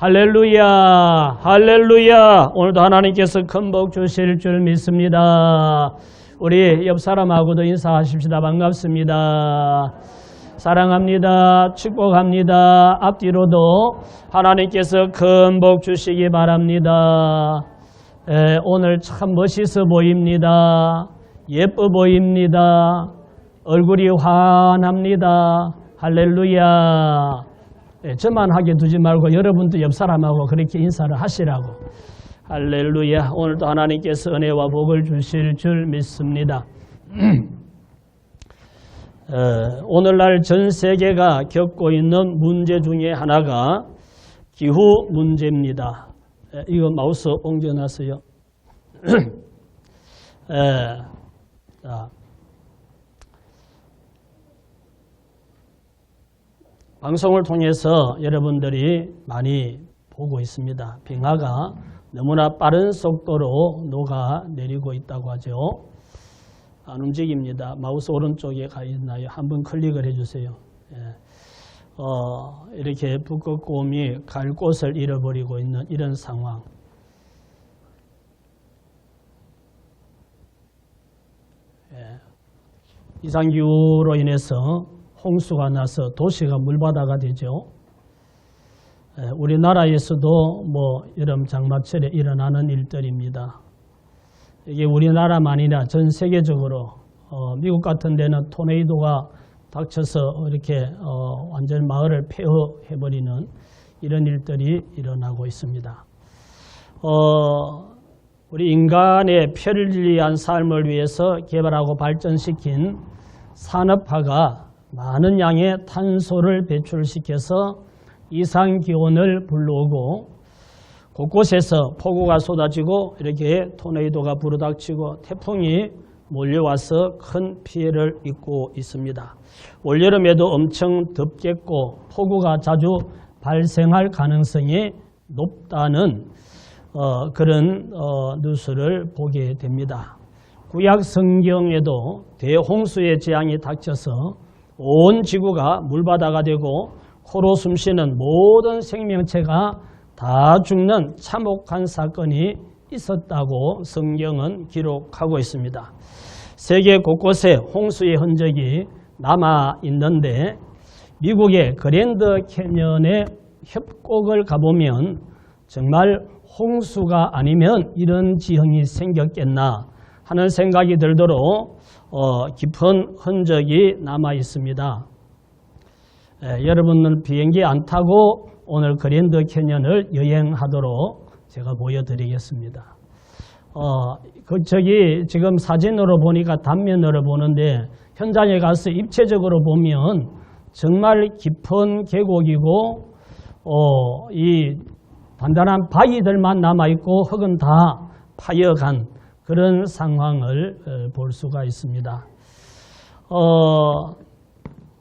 할렐루야, 할렐루야. 오늘도 하나님께서 큰 복 주실 줄 믿습니다. 우리 옆 사람하고도 인사하십시다. 반갑습니다. 사랑합니다. 축복합니다. 앞뒤로도 하나님께서 큰 복 주시기 바랍니다. 오늘 참 멋있어 보입니다. 예뻐 보입니다. 얼굴이 환합니다. 할렐루야. 저만 하게 두지 말고 여러분도 옆 사람하고 그렇게 인사를 하시라고. 할렐루야. 오늘도 하나님께서 은혜와 복을 주실 줄 믿습니다. 오늘날 전 세계가 겪고 있는 문제 중에 하나가 기후 문제입니다. 이거 마우스 옮겨놨어요. 방송을 통해서 여러분들이 많이 보고 있습니다. 빙하가 너무나 빠른 속도로 녹아내리고 있다고 하죠. 안 움직입니다. 마우스 오른쪽에 가 있나요? 한번 클릭을 해주세요. 이렇게 북극곰이 갈 곳을 잃어버리고 있는 이런 상황. 이상기후로 인해서 홍수가 나서 도시가 물바다가 되죠. 우리나라에서도 여름 장마철에 일어나는 일들입니다. 이게 우리나라만이 아니라 전 세계적으로 미국 같은 데는 토네이도가 닥쳐서 이렇게 완전 마을을 폐허해버리는 이런 일들이 일어나고 있습니다. 우리 인간의 편리한 삶을 위해서 개발하고 발전시킨 산업화가 많은 양의 탄소를 배출시켜서 이상기온을 불러오고 곳곳에서 폭우가 쏟아지고 이렇게 토네이도가 불어닥치고 태풍이 몰려와서 큰 피해를 입고 있습니다. 올여름에도 엄청 덥겠고 폭우가 자주 발생할 가능성이 높다는 그런 뉴스를 보게 됩니다. 구약 성경에도 대홍수의 재앙이 닥쳐서 온 지구가 물바다가 되고 코로 숨쉬는 모든 생명체가 다 죽는 참혹한 사건이 있었다고 성경은 기록하고 있습니다. 세계 곳곳에 홍수의 흔적이 남아 있는데 미국의 그랜드 캐년의 협곡을 가보면 정말 홍수가 아니면 이런 지형이 생겼겠나 하는 생각이 들도록 깊은 흔적이 남아 있습니다. 여러분은 비행기 안 타고 오늘 그랜드 캐년을 여행하도록 제가 보여드리겠습니다. 지금 사진으로 보니까 단면으로 보는데 현장에 가서 입체적으로 보면 정말 깊은 계곡이고 이 단단한 바위들만 남아있고 흙은 다 파여간 그런 상황을 볼 수가 있습니다.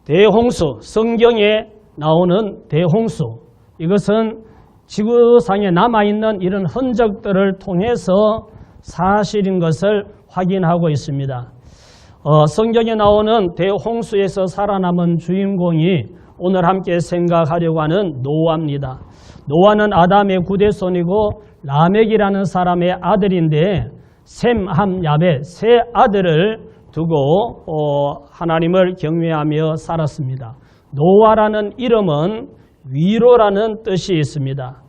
대홍수, 성경에 나오는 대홍수, 이것은 지구상에 남아있는 이런 흔적들을 통해서 사실인 것을 확인하고 있습니다. 성경에 나오는 대홍수에서 살아남은 주인공이 오늘 함께 생각하려고 하는 노아입니다. 노아는 아담의 9대손이고 라멕이라는 사람의 아들인데 셈, 함, 야벳 세 아들을 두고 하나님을 경외하며 살았습니다. 노아라는 이름은 위로라는 뜻이 있습니다.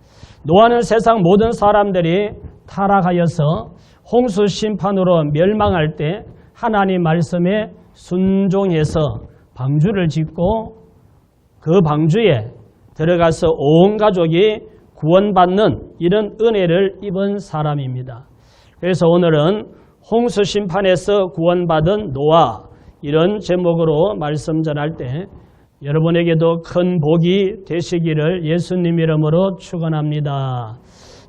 노아는 세상 모든 사람들이 타락하여서 홍수 심판으로 멸망할 때 하나님 말씀에 순종해서 방주를 짓고 그 방주에 들어가서 온 가족이 구원받는 이런 은혜를 입은 사람입니다. 그래서 오늘은 홍수 심판에서 구원받은 노아, 이런 제목으로 말씀 전할 때 여러분에게도 큰 복이 되시기를 예수님 이름으로 축원합니다.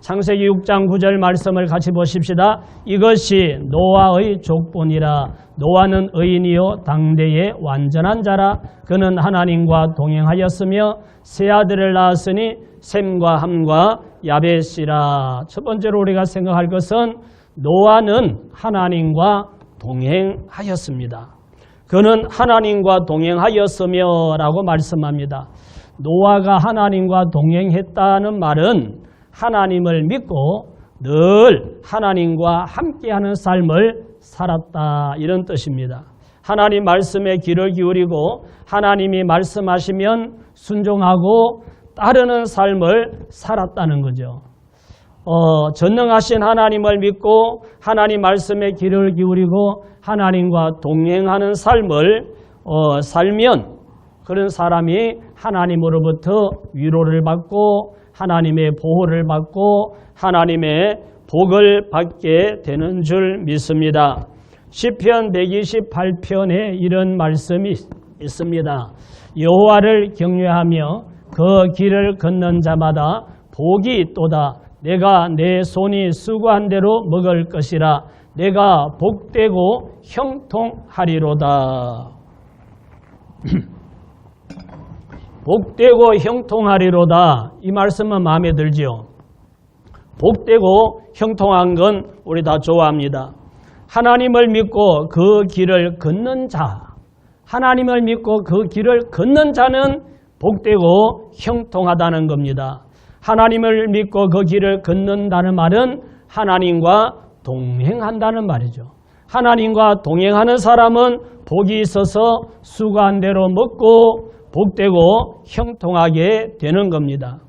창세기 6장 9절 말씀을 같이 보십시다. 이것이 노아의 족본이라. 노아는 의인이요 당대의 완전한 자라. 그는 하나님과 동행하였으며 세 아들을 낳았으니 셈과 함과 야벳이라. 첫 번째로 우리가 생각할 것은 노아는 하나님과 동행하였습니다. 그는 하나님과 동행하였으며 라고 말씀합니다. 노아가 하나님과 동행했다는 말은 하나님을 믿고 늘 하나님과 함께하는 삶을 살았다, 이런 뜻입니다. 하나님 말씀에 귀를 기울이고 하나님이 말씀하시면 순종하고 따르는 삶을 살았다는 거죠. 전능하신 하나님을 믿고 하나님 말씀에 귀를 기울이고 하나님과 동행하는 삶을 살면 그런 사람이 하나님으로부터 위로를 받고 하나님의 보호를 받고 하나님의 복을 받게 되는 줄 믿습니다. 시편 128편에 이런 말씀이 있습니다. 여호와를 경외하며 그 길을 걷는 자마다 복이 있도다. 내가 내 손이 수고한 대로 먹을 것이라. 내가 복되고 형통하리로다. 복되고 형통하리로다. 이 말씀은 마음에 들지요. 복되고 형통한 건 우리 다 좋아합니다. 하나님을 믿고 그 길을 걷는 자, 하나님을 믿고 그 길을 걷는 자는 복되고 형통하다는 겁니다. 하나님을 믿고 그 길을 걷는다는 말은 하나님과 동행한다는 말이죠. 하나님과 동행하는 사람은 복이 있어서 수고한 대로 먹고 복되고 형통하게 되는 겁니다.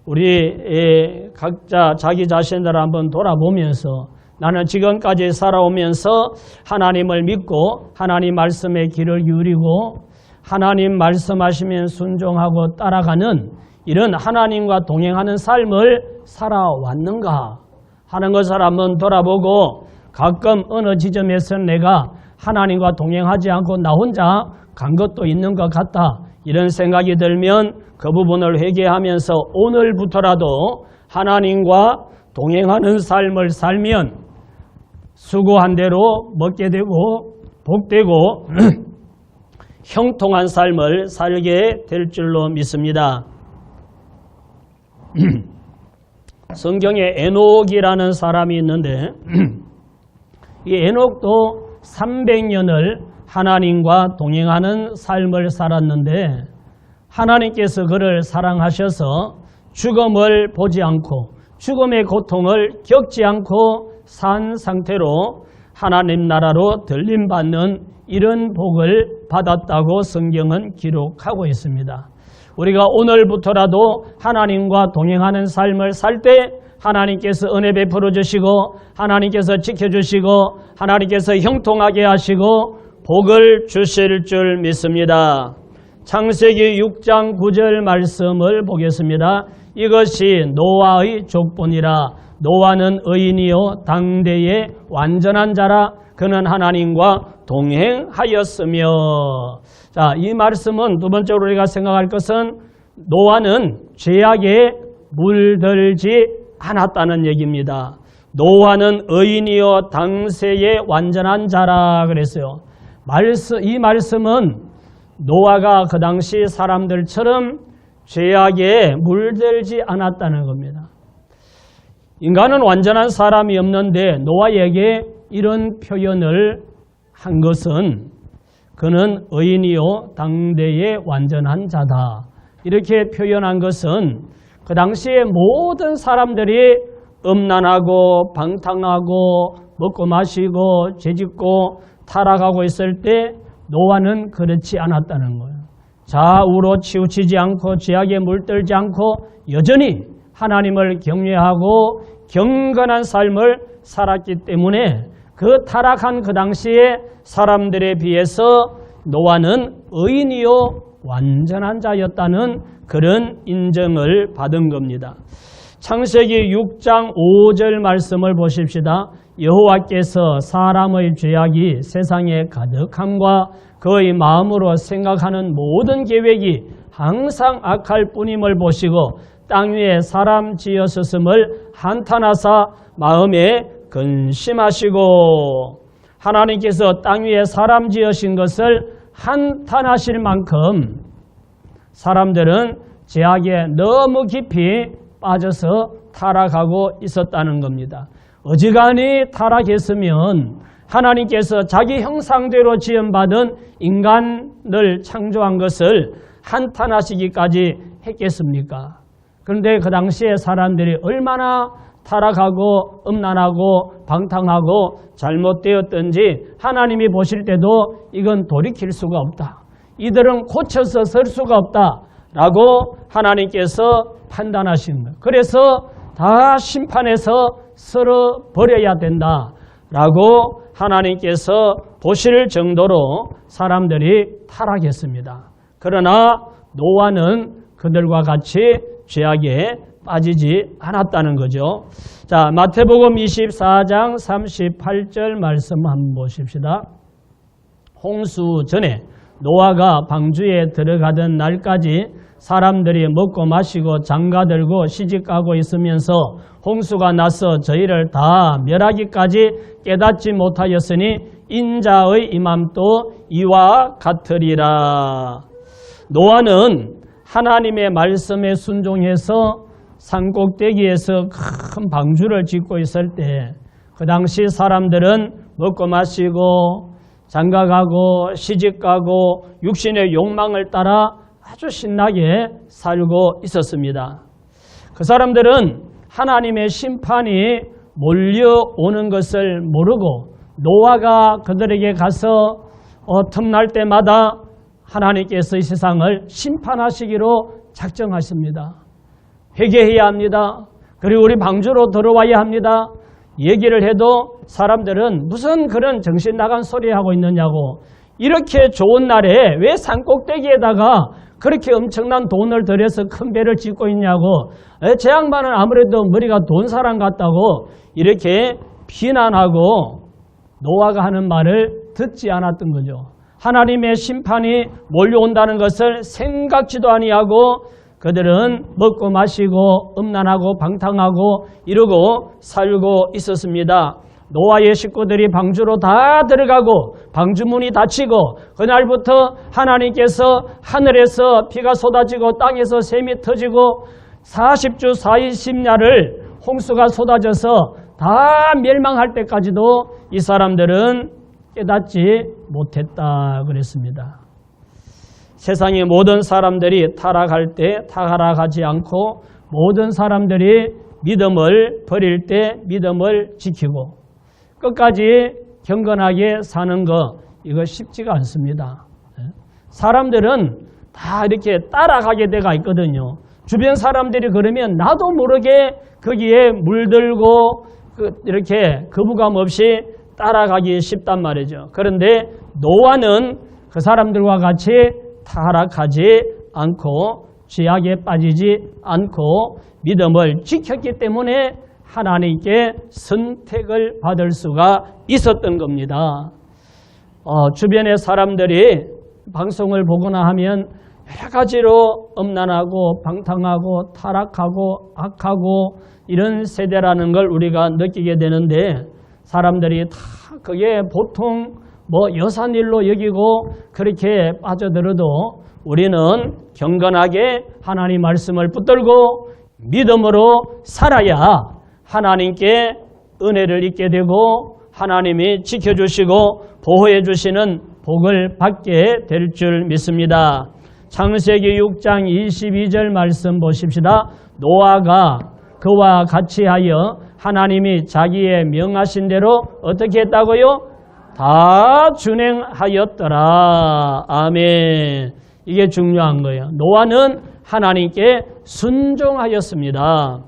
우리 각자 자기 자신들을 한번 돌아보면서 나는 지금까지 살아오면서 하나님을 믿고 하나님 말씀에 귀를 기울이고 하나님 말씀하시면 순종하고 따라가는 이런 하나님과 동행하는 삶을 살아왔는가 하는 것을 한번 돌아보고 가끔 어느 지점에서 내가 하나님과 동행하지 않고 나 혼자 간 것도 있는 것 같다, 이런 생각이 들면 그 부분을 회개하면서 오늘부터라도 하나님과 동행하는 삶을 살면 수고한 대로 먹게 되고 복되고 형통한 삶을 살게 될 줄로 믿습니다. 성경에 에녹이라는 사람이 있는데 이 에녹도 300년을 하나님과 동행하는 삶을 살았는데 하나님께서 그를 사랑하셔서 죽음을 보지 않고 죽음의 고통을 겪지 않고 산 상태로 하나님 나라로 들림받는 이런 복을 받았다고 성경은 기록하고 있습니다. 우리가 오늘부터라도 하나님과 동행하는 삶을 살 때 하나님께서 은혜 베풀어 주시고 하나님께서 지켜주시고 하나님께서 형통하게 하시고 복을 주실 줄 믿습니다. 창세기 6장 9절 말씀을 보겠습니다. 이것이 노아의 족본이라. 노아는 의인이요 당대의 완전한 자라. 그는 하나님과 동행하였으며. 자, 이 말씀은 두 번째로 우리가 생각할 것은 노아는 죄악에 물들지 않았다는 얘기입니다. 노아는 의인이요 당세의 완전한 자라 그랬어요. 이 말씀은 노아가 그 당시 사람들처럼 죄악에 물들지 않았다는 겁니다. 인간은 완전한 사람이 없는데 노아에게 이런 표현을 한 것은 그는 의인이요 당대의 완전한 자다, 이렇게 표현한 것은 그 당시에 모든 사람들이 음란하고 방탕하고 먹고 마시고 죄짓고 타락하고 있을 때 노아는 그렇지 않았다는 거예요. 좌우로 치우치지 않고 죄악에 물들지 않고 여전히 하나님을 경외하고 경건한 삶을 살았기 때문에 그 타락한 그 당시에 사람들에 비해서 노아는 의인이요 완전한 자였다는 그런 인정을 받은 겁니다. 창세기 6장 5절 말씀을 보십시다. 여호와께서 사람의 죄악이 세상에 가득함과 그의 마음으로 생각하는 모든 계획이 항상 악할 뿐임을 보시고 땅 위에 사람 지으셨음을 한탄하사 마음에 근심하시고. 하나님께서 땅 위에 사람 지으신 것을 한탄하실 만큼 사람들은 죄악에 너무 깊이 빠져서 타락하고 있었다는 겁니다. 어지간히 타락했으면 하나님께서 자기 형상대로 지음받은 인간을 창조한 것을 한탄하시기까지 했겠습니까? 그런데 그 당시에 사람들이 얼마나 타락하고 음란하고 방탕하고 잘못되었던지 하나님이 보실 때도 이건 돌이킬 수가 없다. 이들은 고쳐서 설 수가 없다라고 하나님께서 판단하신 거예요. 그래서 다 심판해서 썰어버려야 된다라고 하나님께서 보실 정도로 사람들이 타락했습니다. 그러나 노아는 그들과 같이 죄악에 빠지지 않았다는 거죠. 자, 마태복음 24장 38절 말씀 한번 보십시다. 홍수 전에 노아가 방주에 들어가던 날까지 사람들이 먹고 마시고 장가들고 시집가고 있으면서 홍수가 나서 저희를 다 멸하기까지 깨닫지 못하였으니 인자의 임함도 이와 같으리라. 노아는 하나님의 말씀에 순종해서 산꼭대기에서 큰 방주를 짓고 있을 때 그 당시 사람들은 먹고 마시고 장가가고 시집가고 육신의 욕망을 따라 아주 신나게 살고 있었습니다. 그 사람들은 하나님의 심판이 몰려오는 것을 모르고 노아가 그들에게 가서 틈날 때마다 하나님께서 이 세상을 심판하시기로 작정하십니다. 회개해야 합니다. 그리고 우리 방주로 들어와야 합니다. 얘기를 해도 사람들은 무슨 그런 정신 나간 소리 하고 있느냐고, 이렇게 좋은 날에 왜 산꼭대기에다가 그렇게 엄청난 돈을 들여서 큰 배를 짓고 있냐고, 제 양반은 아무래도 머리가 돈 사람 같다고 이렇게 비난하고 노아가 하는 말을 듣지 않았던 거죠. 하나님의 심판이 몰려온다는 것을 생각지도 아니하고 그들은 먹고 마시고 음란하고 방탕하고 이러고 살고 있었습니다. 노아의 식구들이 방주로 다 들어가고 방주문이 닫히고 그날부터 하나님께서 하늘에서 비가 쏟아지고 땅에서 샘이 터지고 40주 40야를 홍수가 쏟아져서 다 멸망할 때까지도 이 사람들은 깨닫지 못했다 그랬습니다. 세상의 모든 사람들이 타락할 때 타락하지 않고 모든 사람들이 믿음을 버릴 때 믿음을 지키고 끝까지 경건하게 사는 거, 이거 쉽지가 않습니다. 사람들은 다 이렇게 따라가게 돼가 있거든요. 주변 사람들이 그러면 나도 모르게 거기에 물들고 이렇게 거부감 없이 따라가기 쉽단 말이죠. 그런데 노아는 그 사람들과 같이 타락하지 않고 죄악에 빠지지 않고 믿음을 지켰기 때문에 하나님께 선택을 받을 수가 있었던 겁니다. 주변의 사람들이 방송을 보거나 하면 여러 가지로 음란하고 방탕하고 타락하고 악하고 이런 세대라는 걸 우리가 느끼게 되는데 사람들이 다 그게 보통 여산일로 여기고 그렇게 빠져들어도 우리는 경건하게 하나님 말씀을 붙들고 믿음으로 살아야 하나님께 은혜를 입게 되고 하나님이 지켜주시고 보호해 주시는 복을 받게 될 줄 믿습니다. 창세기 6장 22절 말씀 보십시다. 노아가 그와 같이 하여 하나님이 자기의 명하신 대로 어떻게 했다고요? 다 준행하였더라. 아멘. 이게 중요한 거예요. 노아는 하나님께 순종하였습니다.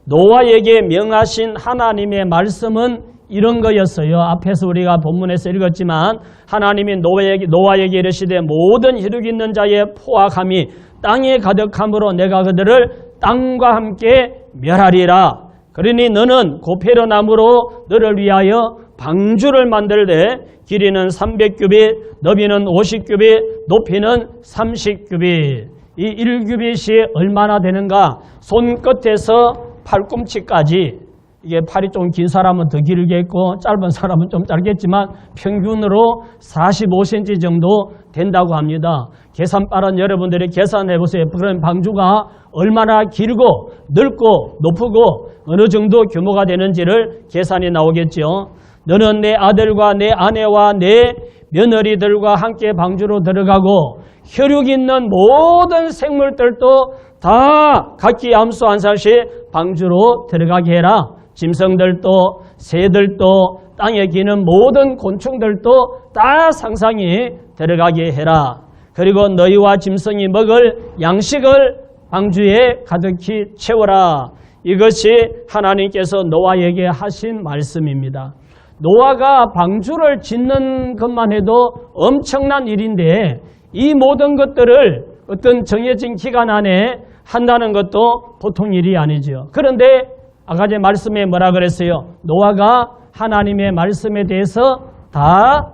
노아에게 명하신 하나님의 말씀은 이런 거였어요. 앞에서 우리가 본문에서 읽었지만 하나님이 노아에게 이르시되 모든 혈육 있는 자의 포악함이 땅에 가득함으로 내가 그들을 땅과 함께 멸하리라. 그러니 너는 고페르나무로 너를 위하여 방주를 만들되 길이는 300규빗, 너비는 50규빗, 높이는 30규빗. 이 1규빗이 얼마나 되는가? 손끝에서 팔꿈치까지. 이게 팔이 좀 긴 사람은 더 길게 있고 짧은 사람은 좀 짧겠지만 평균으로 45cm 정도 된다고 합니다. 계산 빠른 여러분들이 계산해 보세요. 그런 방주가 얼마나 길고 넓고 높고 어느 정도 규모가 되는지를 계산이 나오겠죠. 너는 내 아들과 내 아내와 내 며느리들과 함께 방주로 들어가고 혈육 있는 모든 생물들도 다 각기 암수 한 살씩 방주로 들어가게 해라. 짐승들도 새들도 땅에 기는 모든 곤충들도 다 상상이 들어가게 해라. 그리고 너희와 짐승이 먹을 양식을 방주에 가득히 채워라. 이것이 하나님께서 노아에게 하신 말씀입니다. 노아가 방주를 짓는 것만 해도 엄청난 일인데 이 모든 것들을 어떤 정해진 기간 안에 한다는 것도 보통 일이 아니죠. 그런데 아까 제 말씀에 뭐라 그랬어요? 노아가 하나님의 말씀에 대해서 다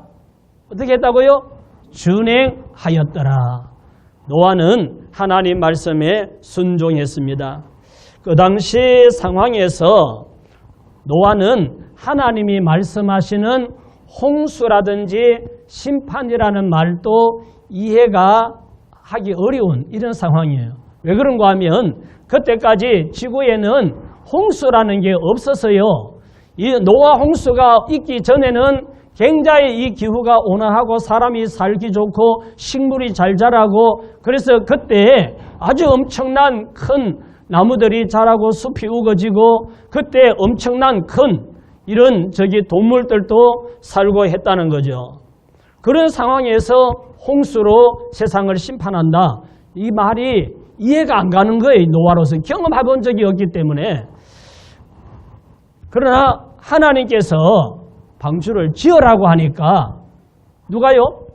어떻게 했다고요? 준행하였더라. 노아는 하나님 말씀에 순종했습니다. 그 당시 상황에서 노아는 하나님이 말씀하시는 홍수라든지 심판이라는 말도 이해가 하기 어려운 이런 상황이에요. 왜 그런가 하면 그때까지 지구에는 홍수라는 게 없었어요. 이 노아 홍수가 있기 전에는 굉장히 이 기후가 온화하고 사람이 살기 좋고 식물이 잘 자라고 그래서 그때 아주 엄청난 큰 나무들이 자라고 숲이 우거지고 그때 엄청난 큰 이런 동물들도 살고 했다는 거죠. 그런 상황에서 홍수로 세상을 심판한다. 이 말이 이해가 안 가는 거예요. 노아로서 경험해 본 적이 없기 때문에. 그러나 하나님께서 방주를 지으라고 하니까 누가요?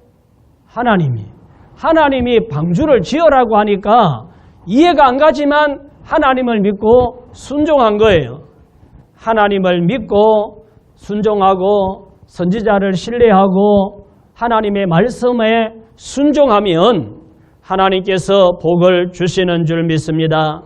하나님이 방주를 지으라고 하니까 이해가 안 가지만 하나님을 믿고 순종한 거예요. 하나님을 믿고 순종하고 선지자를 신뢰하고 하나님의 말씀에 순종하면 하나님께서 복을 주시는 줄 믿습니다.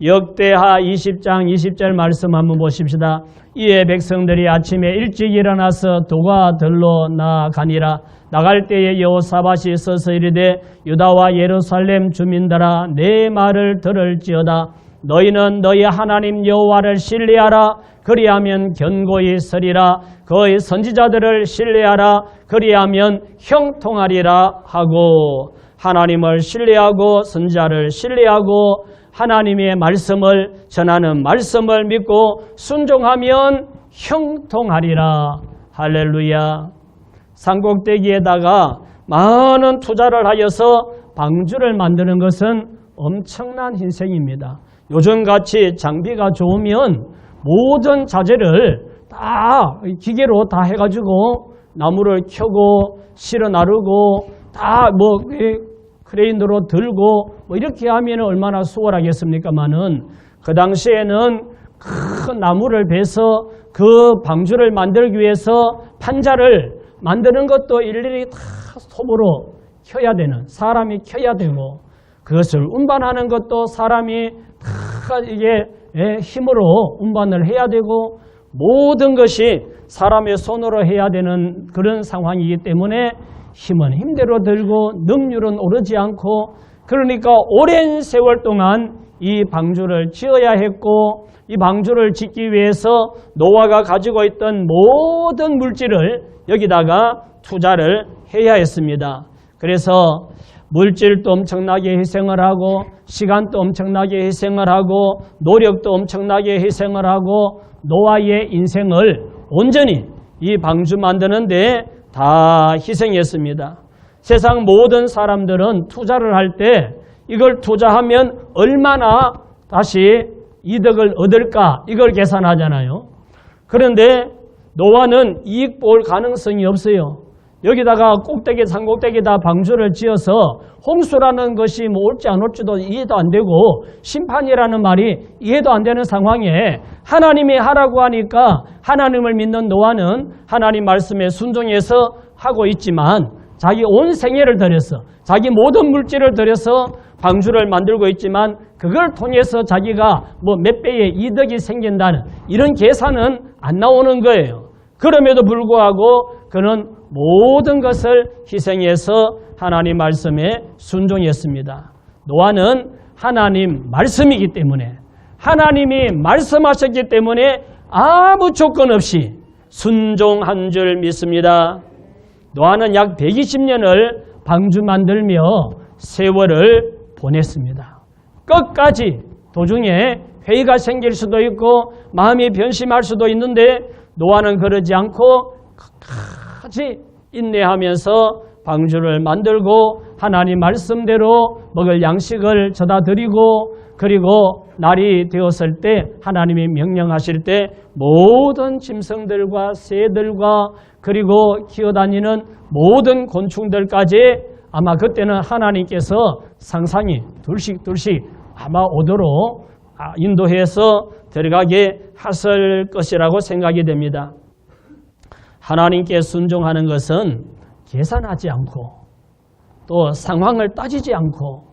역대하 20장 20절 말씀 한번 보십시다. 이에 백성들이 아침에 일찍 일어나서 도가 들러 나가니라. 나갈 때에 여호사밧이 서서 이르되 유다와 예루살렘 주민들아 내 말을 들을지어다. 너희는 너희 하나님 여호와를 신뢰하라. 그리하면 견고히 서리라. 그의 선지자들을 신뢰하라. 그리하면 형통하리라 하고 하나님을 신뢰하고 선지자를 신뢰하고 하나님의 말씀을 전하는 말씀을 믿고 순종하면 형통하리라. 할렐루야. 산꼭대기에다가 많은 투자를 하여서 방주를 만드는 것은 엄청난 희생입니다. 요즘같이 장비가 좋으면 모든 자재를 다 기계로 다 해가지고 나무를 켜고 실어 나르고 다 크레인으로 들고 이렇게 하면 얼마나 수월하겠습니까마는 그 당시에는 큰 나무를 베서 그 방주를 만들기 위해서 판자를 만드는 것도 일일이 다 손으로 켜야 되는 사람이 켜야 되고 그것을 운반하는 것도 사람이 다 이게 힘으로 운반을 해야 되고 모든 것이 사람의 손으로 해야 되는 그런 상황이기 때문에 힘은 힘대로 들고 능률은 오르지 않고 그러니까 오랜 세월 동안 이 방주를 지어야 했고 이 방주를 짓기 위해서 노아가 가지고 있던 모든 물질을 여기다가 투자를 해야 했습니다. 그래서 물질도 엄청나게 희생을 하고 시간도 엄청나게 희생을 하고 노력도 엄청나게 희생을 하고 노아의 인생을 온전히 이 방주 만드는 데 다 희생했습니다. 세상 모든 사람들은 투자를 할 때 이걸 투자하면 얼마나 다시 이득을 얻을까 이걸 계산하잖아요. 그런데 노아는 이익 볼 가능성이 없어요. 여기다가 산꼭대기에다 방주를 지어서 홍수라는 것이 올지 안 올지도 이해도 안 되고 심판이라는 말이 이해도 안 되는 상황에 하나님이 하라고 하니까 하나님을 믿는 노아는 하나님 말씀에 순종해서 하고 있지만 자기 온 생애를 들여서 자기 모든 물질을 들여서 방주를 만들고 있지만 그걸 통해서 자기가 몇 배의 이득이 생긴다는 이런 계산은 안 나오는 거예요. 그럼에도 불구하고 그는 모든 것을 희생해서 하나님 말씀에 순종했습니다. 노아는 하나님 말씀이기 때문에 하나님이 말씀하셨기 때문에 아무 조건 없이 순종한 줄 믿습니다. 노아는 약 120년을 방주 만들며 세월을 보냈습니다. 끝까지 도중에 회의가 생길 수도 있고 마음이 변심할 수도 있는데 노아는 그러지 않고 끝까지 인내하면서 방주를 만들고 하나님 말씀대로 먹을 양식을 져다 드리고, 그리고 날이 되었을 때 하나님이 명령하실 때 모든 짐승들과 새들과 그리고 기어다니는 모든 곤충들까지 아마 그때는 하나님께서 상상이 둘씩 아마 오도록 인도해서 들어가게 하실 것이라고 생각이 됩니다. 하나님께 순종하는 것은 계산하지 않고 또 상황을 따지지 않고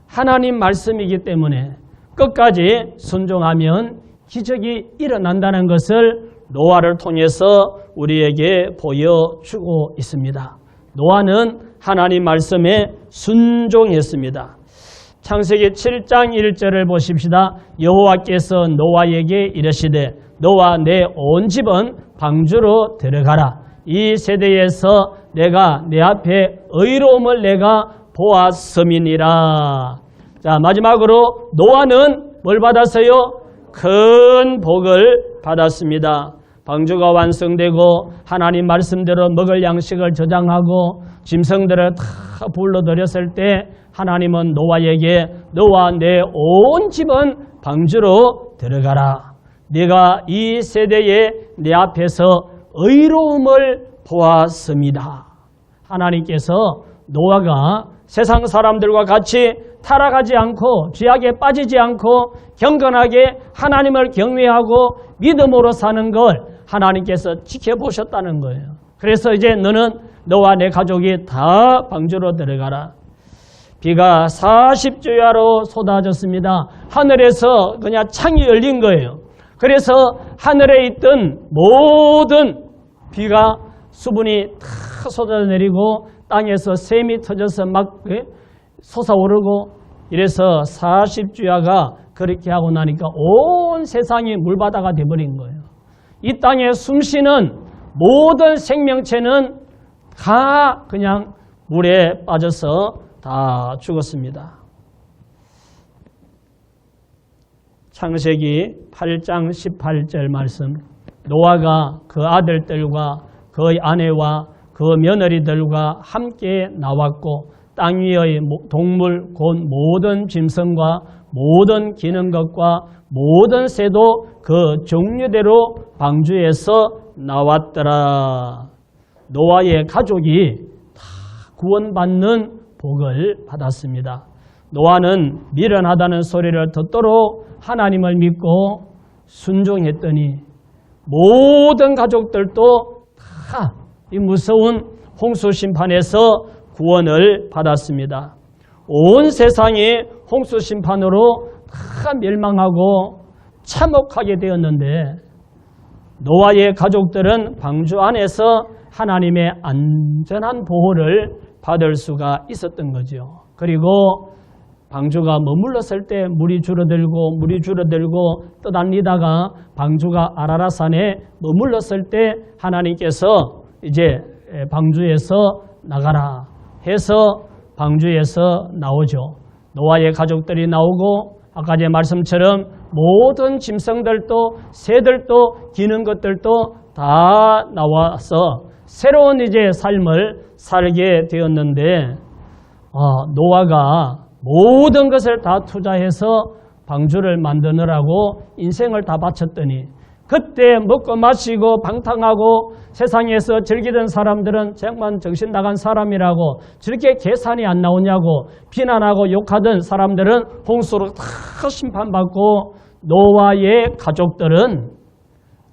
하나님 말씀이기 때문에 끝까지 순종하면 기적이 일어난다는 것을 노아를 통해서 우리에게 보여주고 있습니다. 노아는 하나님 말씀에 순종했습니다. 창세기 7장 1절을 보십시다. 여호와께서 노아에게 이르시되 너와 내 온 집은 방주로 들어가라. 이 세대에서 내가 내 앞에 의로움을 내가 보았음이니라. 자, 마지막으로 노아는 뭘 받았어요? 큰 복을 받았습니다. 방주가 완성되고 하나님 말씀대로 먹을 양식을 저장하고 짐승들을 다 불러들였을 때 하나님은 노아에게 너와 내 온 집은 방주로 들어가라. 네가 이 세대에 내 앞에서 의로움을 보았습니다. 하나님께서 노아가 세상 사람들과 같이 타락하지 않고 죄악에 빠지지 않고 경건하게 하나님을 경외하고 믿음으로 사는 걸 하나님께서 지켜보셨다는 거예요. 그래서 이제 너는 너와 내 가족이 다 방주로 들어가라. 비가 40주야로 쏟아졌습니다. 하늘에서 그냥 창이 열린 거예요. 그래서 하늘에 있던 모든 비가 수분이 다 쏟아내리고 땅에서 샘이 터져서 막 솟아오르고 이래서 40주야가 그렇게 하고 나니까 온 세상이 물바다가 되어버린 거예요. 이 땅에 숨쉬는 모든 생명체는 다 그냥 물에 빠져서 다 죽었습니다. 창세기 8장 18절 말씀. 노아가 그 아들들과 그의 아내와 그 며느리들과 함께 나왔고 땅 위의 동물 곧 모든 짐승과 모든 기는 것과 모든 새도 그 종류대로 방주에서 나왔더라. 노아의 가족이 다 구원받는 복을 받았습니다. 노아는 미련하다는 소리를 듣도록 하나님을 믿고 순종했더니 모든 가족들도 다 이 무서운 홍수 심판에서 구원을 받았습니다. 온 세상이 홍수 심판으로 다 멸망하고 참혹하게 되었는데 노아의 가족들은 방주 안에서 하나님의 안전한 보호를 받을 수가 있었던 거죠. 그리고 방주가 머물렀을 때 물이 줄어들고 떠다니다가 방주가 아라랏산에 머물렀을 때 하나님께서 이제 방주에서 나가라 해서 방주에서 나오죠. 노아의 가족들이 나오고 아까 제 말씀처럼 모든 짐승들도 새들도 기는 것들도 다 나와서 새로운 이제 삶을 살게 되었는데 노아가 모든 것을 다 투자해서 방주를 만드느라고 인생을 다 바쳤더니 그때 먹고 마시고 방탕하고 세상에서 즐기던 사람들은 정말 정신 나간 사람이라고 저렇게 계산이 안 나오냐고 비난하고 욕하던 사람들은 홍수로 다 심판받고 노아의 가족들은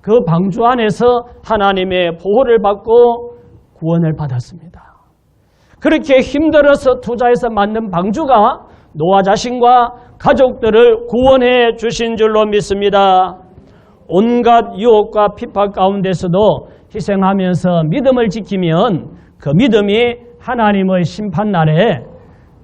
그 방주 안에서 하나님의 보호를 받고 구원을 받았습니다. 그렇게 힘들어서 투자해서 만든 방주가 노아 자신과 가족들을 구원해 주신 줄로 믿습니다. 온갖 유혹과 핍박 가운데서도 희생하면서 믿음을 지키면 그 믿음이 하나님의 심판날에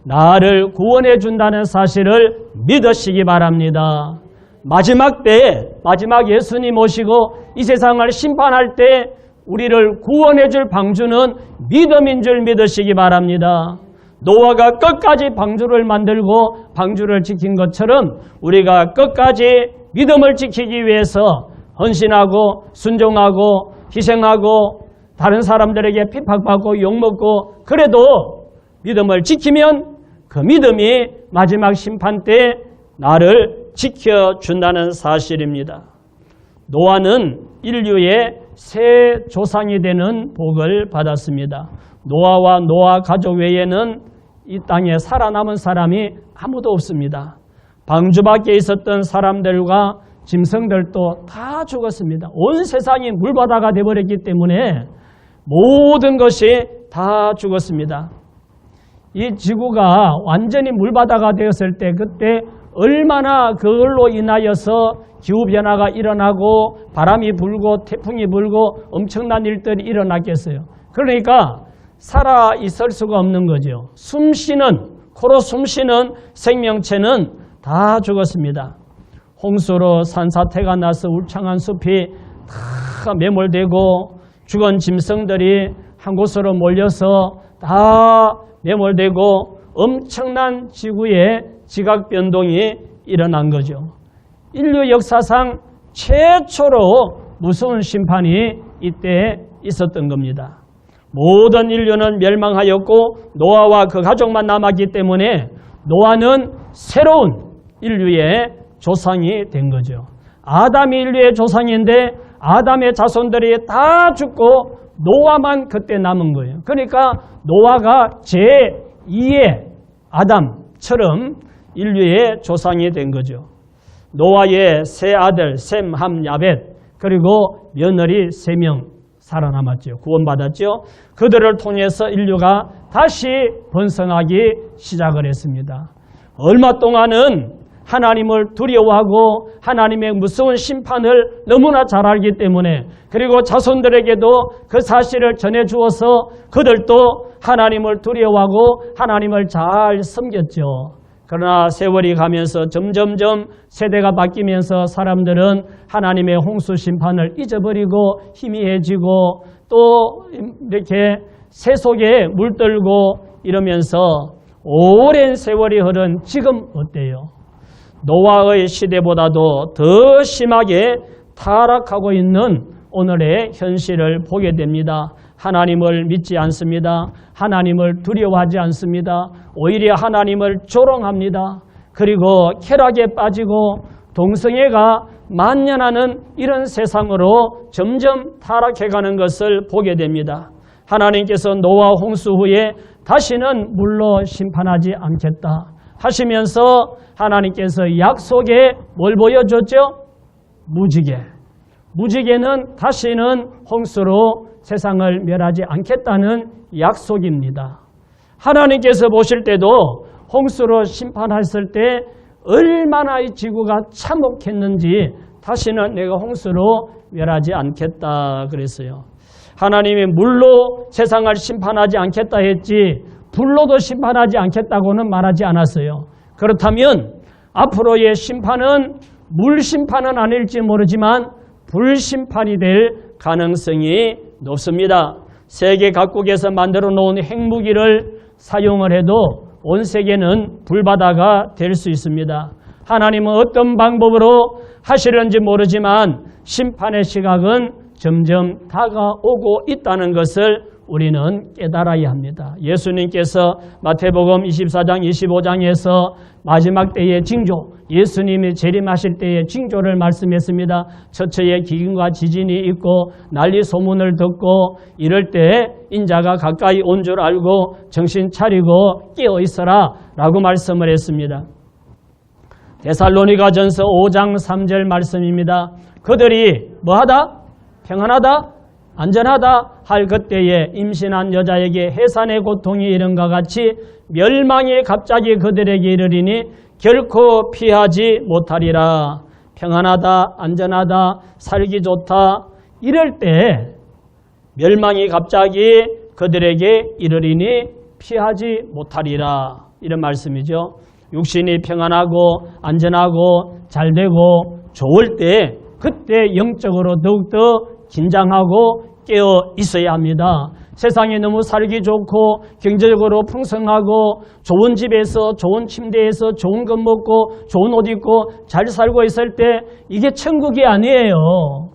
나를 구원해 준다는 사실을 믿으시기 바랍니다. 마지막 때에 마지막 예수님 오시고 이 세상을 심판할 때 우리를 구원해 줄 방주는 믿음인 줄 믿으시기 바랍니다. 노아가 끝까지 방주를 만들고 방주를 지킨 것처럼 우리가 끝까지 믿음을 지키기 위해서 헌신하고 순종하고 희생하고 다른 사람들에게 핍박받고 욕먹고 그래도 믿음을 지키면 그 믿음이 마지막 심판 때 나를 지켜준다는 사실입니다. 노아는 인류의 새 조상이 되는 복을 받았습니다. 노아와 노아 가족 외에는 이 땅에 살아남은 사람이 아무도 없습니다. 방주 밖에 있었던 사람들과 짐승들도 다 죽었습니다. 온 세상이 물바다가 되어버렸기 때문에 모든 것이 다 죽었습니다. 이 지구가 완전히 물바다가 되었을 때 그때 얼마나 그걸로 인하여서 기후변화가 일어나고 바람이 불고 태풍이 불고 엄청난 일들이 일어났겠어요. 그러니까 살아 있을 수가 없는 거죠. 코로 숨쉬는 생명체는 다 죽었습니다. 홍수로 산사태가 나서 울창한 숲이 다 매몰되고 죽은 짐승들이 한 곳으로 몰려서 다 매몰되고 엄청난 지구의 지각변동이 일어난 거죠. 인류 역사상 최초로 무서운 심판이 이때 있었던 겁니다. 모든 인류는 멸망하였고 노아와 그 가족만 남았기 때문에 노아는 새로운 인류의 조상이 된 거죠. 아담이 인류의 조상인데 아담의 자손들이 다 죽고 노아만 그때 남은 거예요. 그러니까 노아가 제2의 아담처럼 인류의 조상이 된 거죠. 노아의 세 아들 셈, 함, 야벳 그리고 며느리 3명 살아남았죠. 구원받았죠. 그들을 통해서 인류가 다시 번성하기 시작을 했습니다. 얼마 동안은 하나님을 두려워하고 하나님의 무서운 심판을 너무나 잘 알기 때문에 그리고 자손들에게도 그 사실을 전해주어서 그들도 하나님을 두려워하고 하나님을 잘 섬겼죠. 그러나 세월이 가면서 점점점 세대가 바뀌면서 사람들은 하나님의 홍수 심판을 잊어버리고 희미해지고 또 이렇게 세속에 물들고 이러면서 오랜 세월이 흐른 지금 어때요? 노아의 시대보다도 더 심하게 타락하고 있는 오늘의 현실을 보게 됩니다. 하나님을 믿지 않습니다. 하나님을 두려워하지 않습니다. 오히려 하나님을 조롱합니다. 그리고 쾌락에 빠지고 동성애가 만연하는 이런 세상으로 점점 타락해가는 것을 보게 됩니다. 하나님께서 노아 홍수 후에 다시는 물로 심판하지 않겠다 하시면서 하나님께서 약속에 뭘 보여줬죠? 무지개. 무지개는 다시는 홍수로 세상을 멸하지 않겠다는 약속입니다. 하나님께서 보실 때도 홍수로 심판했을 때 얼마나 이 지구가 참혹했는지 다시는 내가 홍수로 멸하지 않겠다 그랬어요. 하나님이 물로 세상을 심판하지 않겠다 했지 불로도 심판하지 않겠다고는 말하지 않았어요. 그렇다면 앞으로의 심판은 물 심판은 아닐지 모르지만 불 심판이 될 가능성이 높습니다. 세계 각국에서 만들어 놓은 핵무기를 사용을 해도 온 세계는 불바다가 될 수 있습니다. 하나님은 어떤 방법으로 하시는지 모르지만 심판의 시각은 점점 다가오고 있다는 것을 우리는 깨달아야 합니다. 예수님께서 마태복음 24장 25장에서 마지막 때의 징조, 예수님이 재림하실 때의 징조를 말씀했습니다. 처처에 기근과 지진이 있고 난리 소문을 듣고 이럴 때 인자가 가까이 온 줄 알고 정신 차리고 깨어 있어라 라고 말씀을 했습니다. 데살로니가전서 5장 3절 말씀입니다. 그들이 뭐하다? 평안하다? 안전하다 할 그때에 임신한 여자에게 해산의 고통이 이른과 같이 멸망이 갑자기 그들에게 이르리니 결코 피하지 못하리라. 평안하다, 안전하다, 살기 좋다 이럴 때 멸망이 갑자기 그들에게 이르리니 피하지 못하리라. 이런 말씀이죠. 육신이 평안하고 안전하고 잘되고 좋을 때 그때 영적으로 더욱더 긴장하고 깨어 있어야 합니다. 세상에 너무 살기 좋고 경제적으로 풍성하고 좋은 집에서 좋은 침대에서 좋은 것 먹고 좋은 옷 입고 잘 살고 있을 때 이게 천국이 아니에요.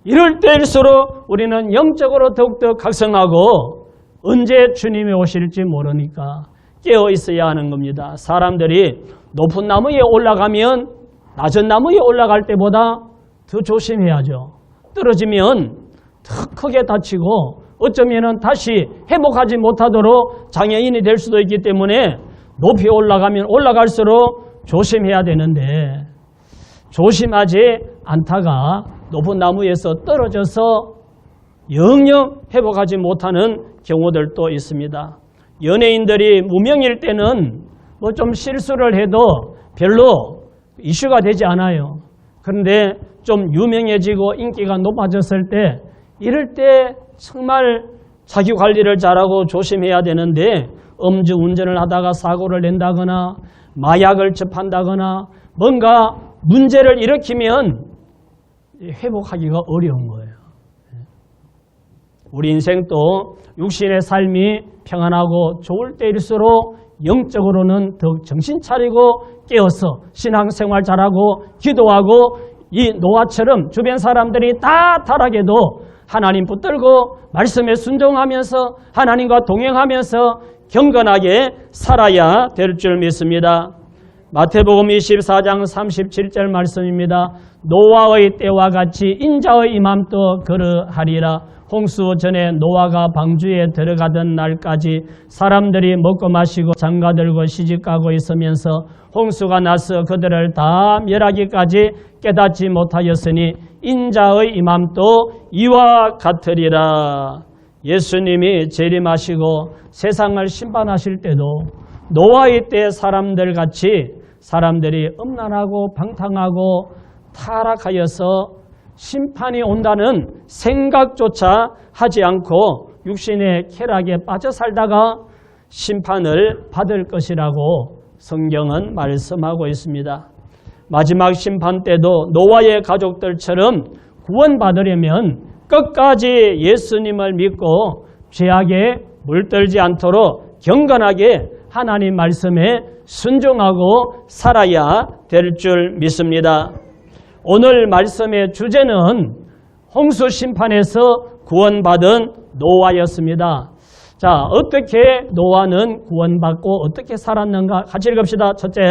이럴 때일수록 우리는 영적으로 더욱더 각성하고 언제 주님이 오실지 모르니까 깨어 있어야 하는 겁니다. 사람들이 높은 나무에 올라가면 낮은 나무에 올라갈 때보다 더 조심해야죠. 떨어지면 더 크게 다치고 어쩌면 다시 회복하지 못하도록 장애인이 될 수도 있기 때문에 높이 올라가면 올라갈수록 조심해야 되는데 조심하지 않다가 높은 나무에서 떨어져서 영영 회복하지 못하는 경우들도 있습니다. 연예인들이 무명일 때는 뭐 좀 실수를 해도 별로 이슈가 되지 않아요. 그런데 좀 유명해지고 인기가 높아졌을 때 이럴 때 정말 자기 관리를 잘하고 조심해야 되는데 음주 운전을 하다가 사고를 낸다거나 마약을 접한다거나 뭔가 문제를 일으키면 회복하기가 어려운 거예요. 우리 인생도 육신의 삶이 평안하고 좋을 때일수록 영적으로는 더욱 정신 차리고 깨어서 신앙생활 잘하고 기도하고 이 노아처럼 주변 사람들이 다 타락해도 하나님 붙들고 말씀에 순종하면서 하나님과 동행하면서 경건하게 살아야 될 줄 믿습니다. 마태복음 24장 37절 말씀입니다. 노아의 때와 같이 인자의 이맘도 그러하리라. 홍수 전에 노아가 방주에 들어가던 날까지 사람들이 먹고 마시고 장가들고 시집가고 있으면서 홍수가 나서 그들을 다 멸하기까지 깨닫지 못하였으니 인자의 이맘도 이와 같으리라. 예수님이 재림하시고 세상을 심판하실 때도 노아의 때 사람들 같이 사람들이 음란하고 방탕하고 타락하여서 심판이 온다는 생각조차 하지 않고 육신의 쾌락에 빠져 살다가 심판을 받을 것이라고 성경은 말씀하고 있습니다. 마지막 심판 때도 노아의 가족들처럼 구원받으려면 끝까지 예수님을 믿고 죄악에 물들지 않도록 경건하게 하나님 말씀에 순종하고 살아야 될 줄 믿습니다. 오늘 말씀의 주제는 홍수 심판에서 구원받은 노아였습니다. 자, 어떻게 노아는 구원받고 어떻게 살았는가 같이 읽읍시다. 첫째,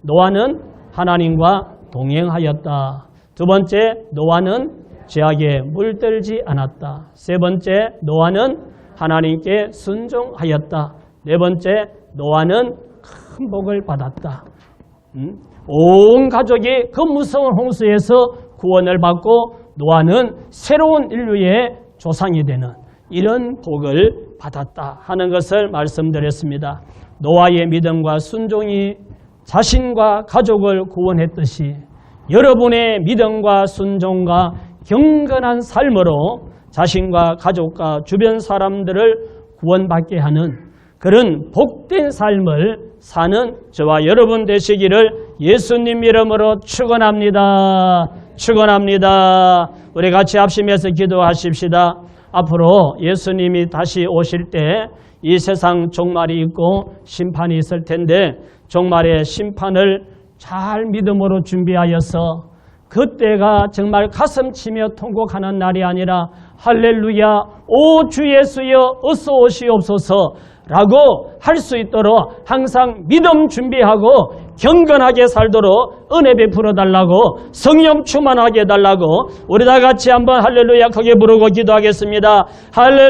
노아는 하나님과 동행하였다. 두 번째, 노아는 죄악에 물들지 않았다. 세 번째, 노아는 하나님께 순종하였다. 네 번째, 노아는 큰 복을 받았다. 온 가족이 그 무서운 홍수에서 구원을 받고 노아는 새로운 인류의 조상이 되는 이런 복을 받았다 하는 것을 말씀드렸습니다. 노아의 믿음과 순종이 자신과 가족을 구원했듯이 여러분의 믿음과 순종과 경건한 삶으로 자신과 가족과 주변 사람들을 구원받게 하는 그런 복된 삶을 사는 저와 여러분 되시기를 예수님 이름으로 축원합니다. 축원합니다. 우리 같이 합심해서 기도하십시다. 앞으로 예수님이 다시 오실 때 이 세상 종말이 있고 심판이 있을 텐데 종말의 심판을 잘 믿음으로 준비하여서 그때가 정말 가슴치며 통곡하는 날이 아니라 할렐루야 오 주 예수여 어서 오시옵소서 라고 할 수 있도록 항상 믿음 준비하고 경건하게 살도록 은혜 베풀어 달라고 성령 충만하게 해달라고 우리 다 같이 한번 할렐루야 크게 부르고 기도하겠습니다. 할렐루야.